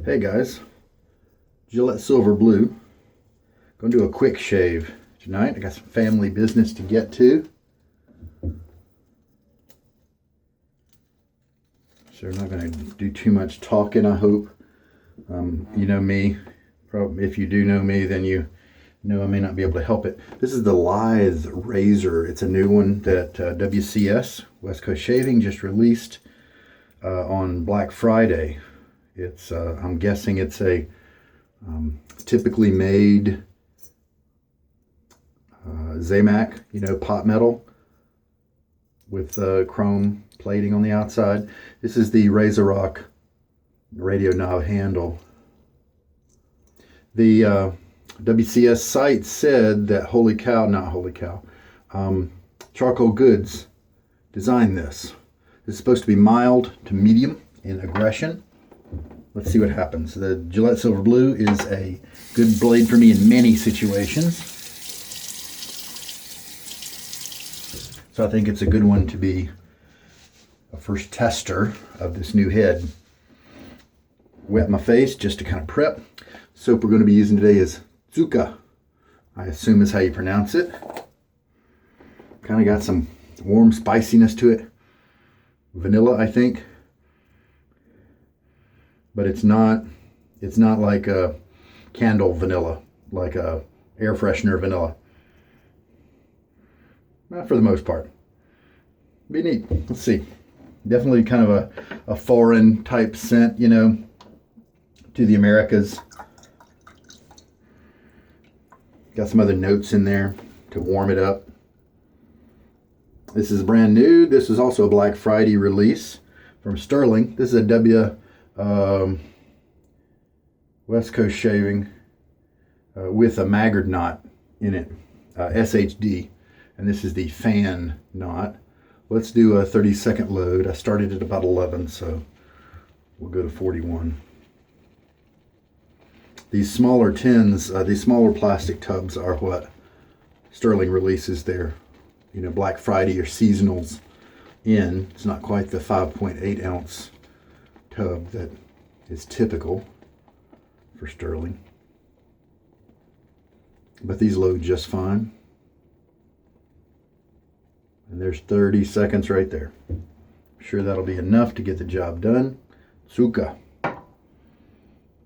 Hey guys, Gillette Silver Blue. Gonna do a quick shave tonight. I got some family business to get to. So we're not gonna do too much talking, I hope. You know me. Probably if you do know me, then you know I may not be able to help it. This is the Lithe razor. It's a new one that WCS, West Coast Shaving, just released on Black Friday. It's I'm guessing it's a typically made Zamac, pot metal with chrome plating on the outside. This is the Razor Rock radio knob handle. The WCS site said that Charcoal Goods designed this. This is supposed to be mild to medium in aggression. Let's see what happens. The Gillette Silver Blue is a good blade for me in many situations. So I think it's a good one to be a first tester of this new head. Wet my face just to kind of prep. Soap we're going to be using today is Tsuka. I assume is how you pronounce it. Kind of got some warm spiciness to it. Vanilla, I think. But it's not like a candle vanilla, like a air freshener vanilla. Not for the most part. Be neat. Let's see. Definitely kind of a foreign type scent, to the Americas. Got some other notes in there to warm it up. This is brand new. This is also a Black Friday release from Stirling. This is a West Coast Shaving with a Maggard knot in it, SHD, and this is the fan knot. Let's do a 30-second load. I started at about 11, so we'll go to 41. These smaller tins, these smaller plastic tubs are what Stirling releases their, Black Friday or seasonals in. It's not quite the 5.8 ounce tub that is typical for Stirling, but these load just fine. And there's 30 seconds right there. I'm sure that'll be enough to get the job done. Tsuka.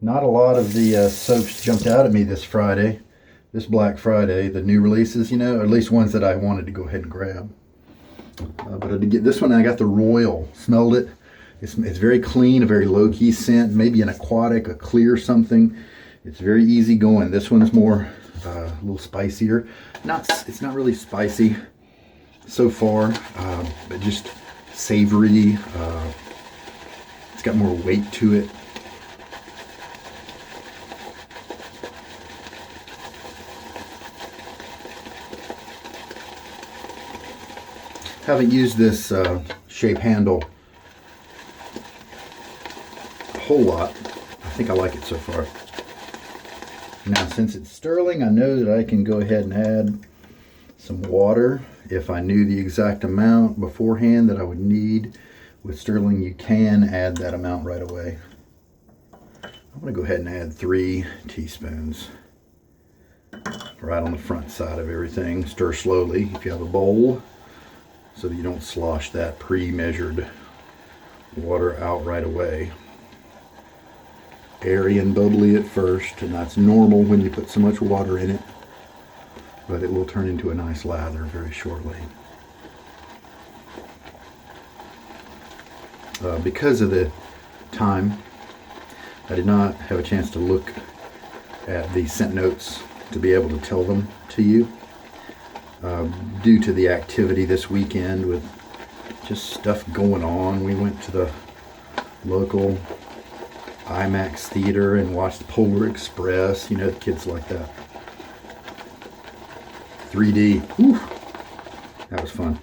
Not a lot of the soaps jumped out at me this Black Friday, the new releases, or at least ones that I wanted to go ahead and grab. But I did get this one. I got the Royal. Smelled it. It's very clean, a very low-key scent, maybe an aquatic, a clear something. It's very easy going. This one's more, a little spicier. It's not really spicy so far, but just savory. It's got more weight to it. Haven't used this shape handle a whole lot. I think I like it so far. Now, since it's Stirling, I know that I can go ahead and add some water. If I knew the exact amount beforehand that I would need, with Stirling you can add that amount right away. I'm going to go ahead and add 3 teaspoons right on the front side of everything. Stir slowly if you have a bowl, so that you don't slosh that pre-measured water out right away. Airy and bubbly at first, and that's normal when you put so much water in it, but it will turn into a nice lather very shortly. Because of the time, I did not have a chance to look at the scent notes to be able to tell them to you. Due to the activity this weekend with just stuff going on. We went to the local IMAX theater and watched Polar Express. The kids like that. 3D. Whew. That was fun.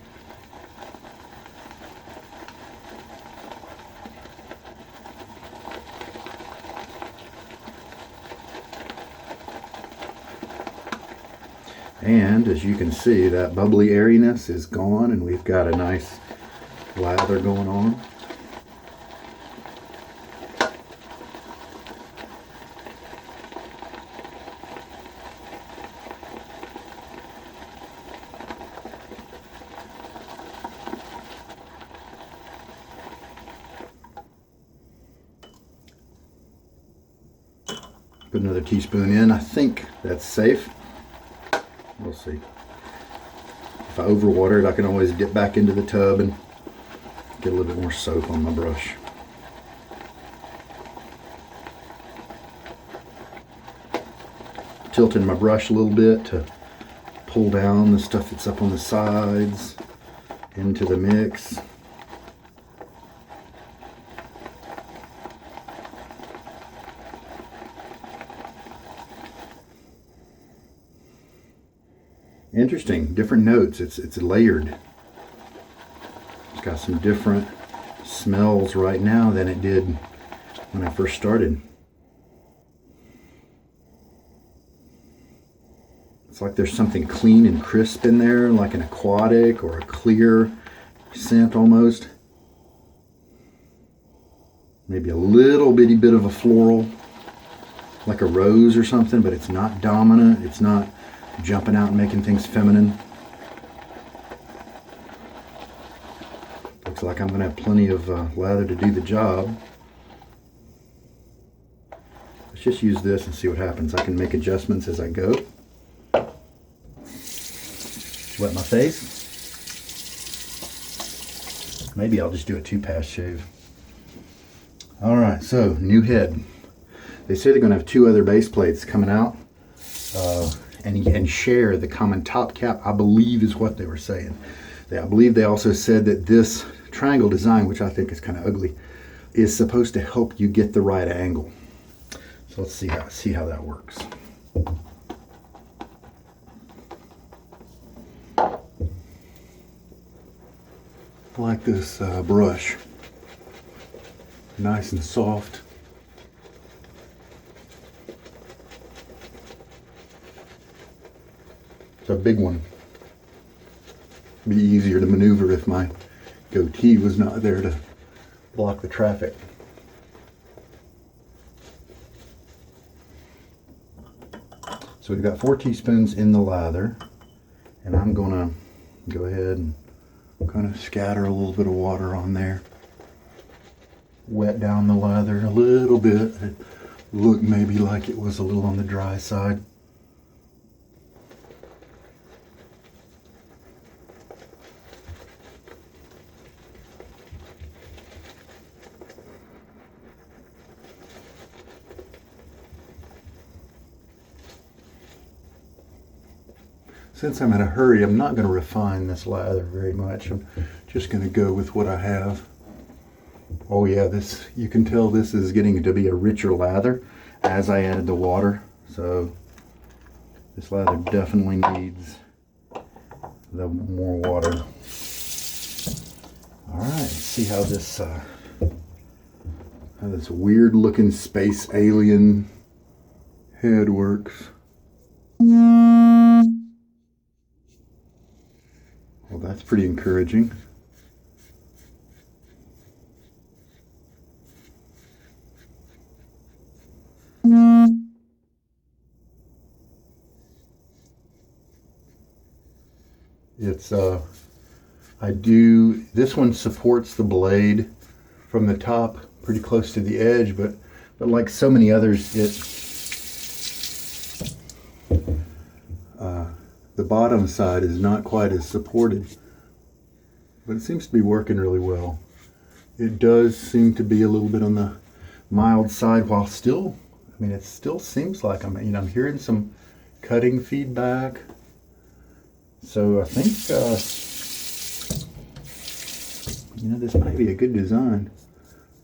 And as you can see, that bubbly airiness is gone, and we've got a nice lather going on. Put another teaspoon in. I think that's safe. We'll see. If I overwater it, I can always dip back into the tub and get a little bit more soap on my brush. Tilting my brush a little bit to pull down the stuff that's up on the sides into the mix. Interesting, different notes. It's layered. It's got some different smells right now than it did when I first started. It's like there's something clean and crisp in there, like an aquatic or a clear scent almost. Maybe a little bitty bit of a floral, like a rose or something, but it's not dominant. It's not jumping out and making things feminine. Looks like I'm going to have plenty of lather to do the job. Let's just use this and see what happens. I can make adjustments as I go. Wet my face. Maybe I'll just do a 2-pass shave. Alright, so new head. They say they're going to have 2 other base plates coming out. And share the common top cap, I believe is what they were saying. I believe they also said that this triangle design, which I think is kind of ugly, is supposed to help you get the right angle. So let's see how that works. I like this brush. Nice and soft. It's a big one. It'd be easier to maneuver if my goatee was not there to block the traffic. So we've got 4 teaspoons in the lather, and I'm gonna go ahead and kind of scatter a little bit of water on there. Wet down the lather a little bit. It looked maybe like it was a little on the dry side. Since I'm in a hurry, I'm not going to refine this lather very much. I'm just going to go with what I have. Oh yeah, this, you can tell this is getting to be a richer lather as I added the water. So this lather definitely needs the more water. All right, let's see how this weird looking space alien head works. Well, that's pretty encouraging. It's this one supports the blade from the top pretty close to the edge, but like so many others, the bottom side is not quite as supported, but it seems to be working really well. It does seem to be a little bit on the mild side, while still, I mean, it still seems like I'm hearing some cutting feedback. So I think, this might be a good design.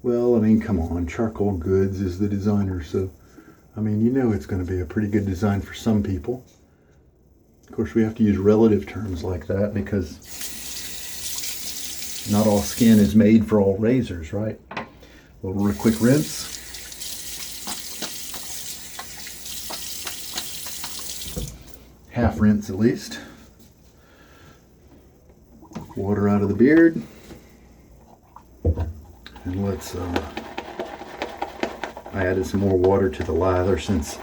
Well, I mean, come on, Charcoal Goods is the designer, so, I mean, it's going to be a pretty good design for some people. Of course, we have to use relative terms like that because not all skin is made for all razors, right? A little quick rinse. Half rinse at least. Water out of the beard. And let's, I added some more water to the lather since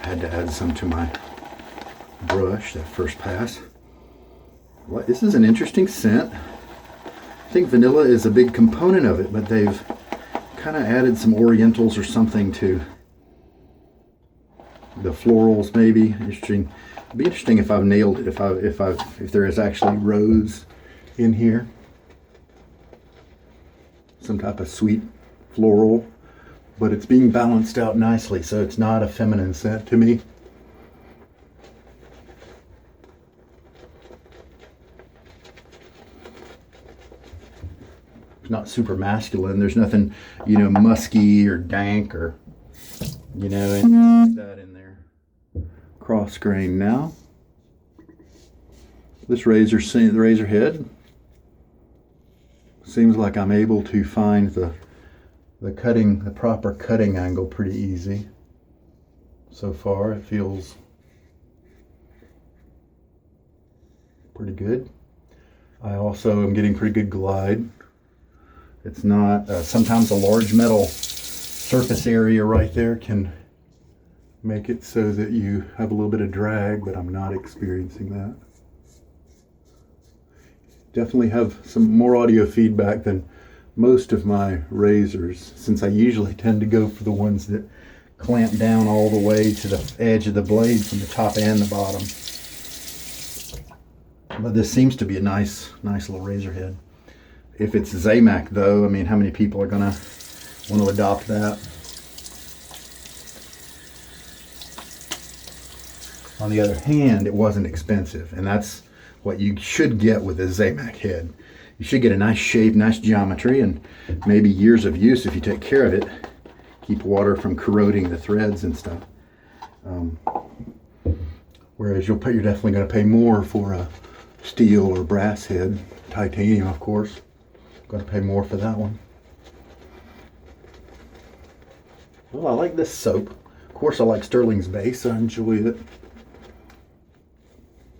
I had to add some to my brush, that first pass. Well, this is an interesting scent. I think vanilla is a big component of it, but they've kind of added some orientals or something to the florals maybe. Interesting. It'd be interesting if I've nailed it, if there is actually rose in here. Some type of sweet floral, but it's being balanced out nicely, so it's not a feminine scent to me. It's not super masculine. There's nothing, you know, musky or dank or, you know, anything like that in there. Cross grain now. This the razor head, seems like I'm able to find the proper cutting angle pretty easy. So far, it feels pretty good. I also am getting pretty good glide. It's not, sometimes a large metal surface area right there can make it so that you have a little bit of drag, but I'm not experiencing that. Definitely have some more audio feedback than most of my razors, since I usually tend to go for the ones that clamp down all the way to the edge of the blade from the top and the bottom. But this seems to be a nice little razor head. If it's Zamac though, I mean, how many people are gonna want to adopt that? On the other hand, it wasn't expensive, and that's what you should get with a Zamac head. You should get a nice shape, nice geometry, and maybe years of use if you take care of it. Keep water from corroding the threads and stuff. Whereas you're definitely going to pay more for a steel or brass head. Titanium, of course. Going to pay more for that one. Well, I like this soap. Of course, I like Stirling's base. I enjoy it.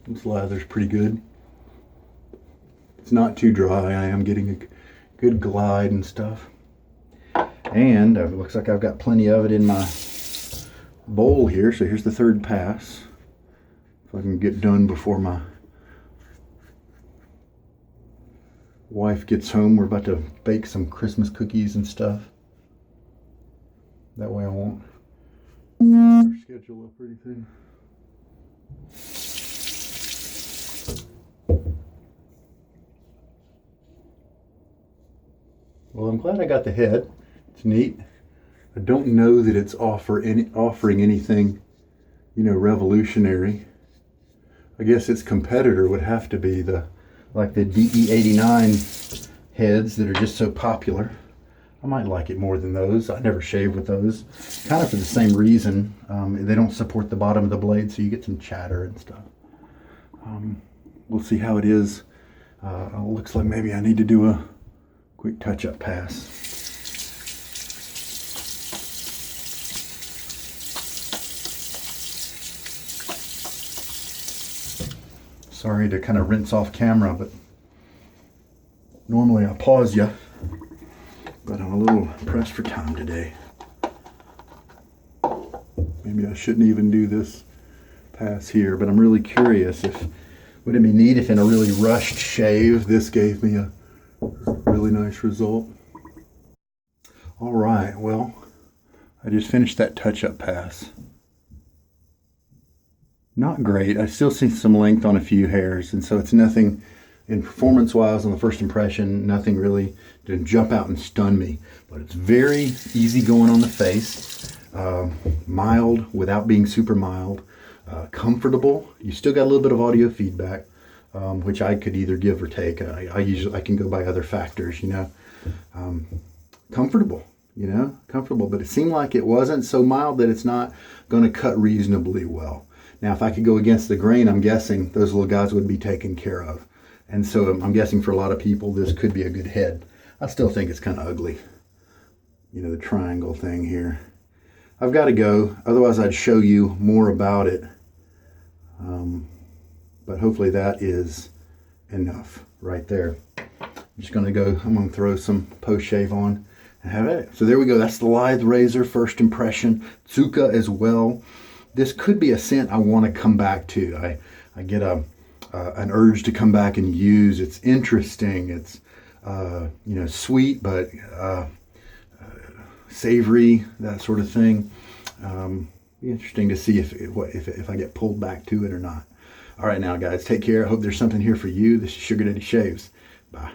This lather's pretty good. It's not too dry. I am getting a good glide and stuff. And it looks like I've got plenty of it in my bowl here. So here's the third pass. If I can get done before my wife gets home. We're about to bake some Christmas cookies and stuff. That way I won't schedule up or anything. Well, I'm glad I got the head. It's neat. I don't know that it's offering anything, you know, revolutionary. I guess its competitor would have to be like the DE89 heads that are just so popular. I might like it more than those. I never shave with those. Kind of for the same reason. They don't support the bottom of the blade, so you get some chatter and stuff. We'll see how it is. Looks like maybe I need to do a quick touch-up pass. Sorry to kind of rinse off camera, but normally I pause you, but I'm a little pressed for time today. Maybe I shouldn't even do this pass here, but I'm really curious would it be neat if in a really rushed shave, this gave me a really nice result. All right, well, I just finished that touch-up pass. Not great. I still see some length on a few hairs, and so it's nothing in performance-wise on the first impression, nothing really to jump out and stun me. But it's very easy going on the face, mild without being super mild, comfortable. You still got a little bit of audio feedback, which I could either give or take. I can go by other factors, you know. Comfortable, but it seemed like it wasn't so mild that it's not going to cut reasonably well. Now, if I could go against the grain, I'm guessing those little guys would be taken care of. And so I'm guessing for a lot of people, this could be a good head. I still think it's kind of ugly. You know, the triangle thing here. I've got to go. Otherwise, I'd show you more about it. But hopefully that is enough right there. I'm just going to go, I'm going to throw some post-shave on and have it. So there we go. That's the Lithe razor, first impression. Tsuka as well. This could be a scent I want to come back to. I get an urge to come back and use. It's interesting. It's sweet but savory, that sort of thing. Be interesting to see if I get pulled back to it or not. All right now, guys, take care. I hope there's something here for you. This is Sugar Daddy Shaves. Bye.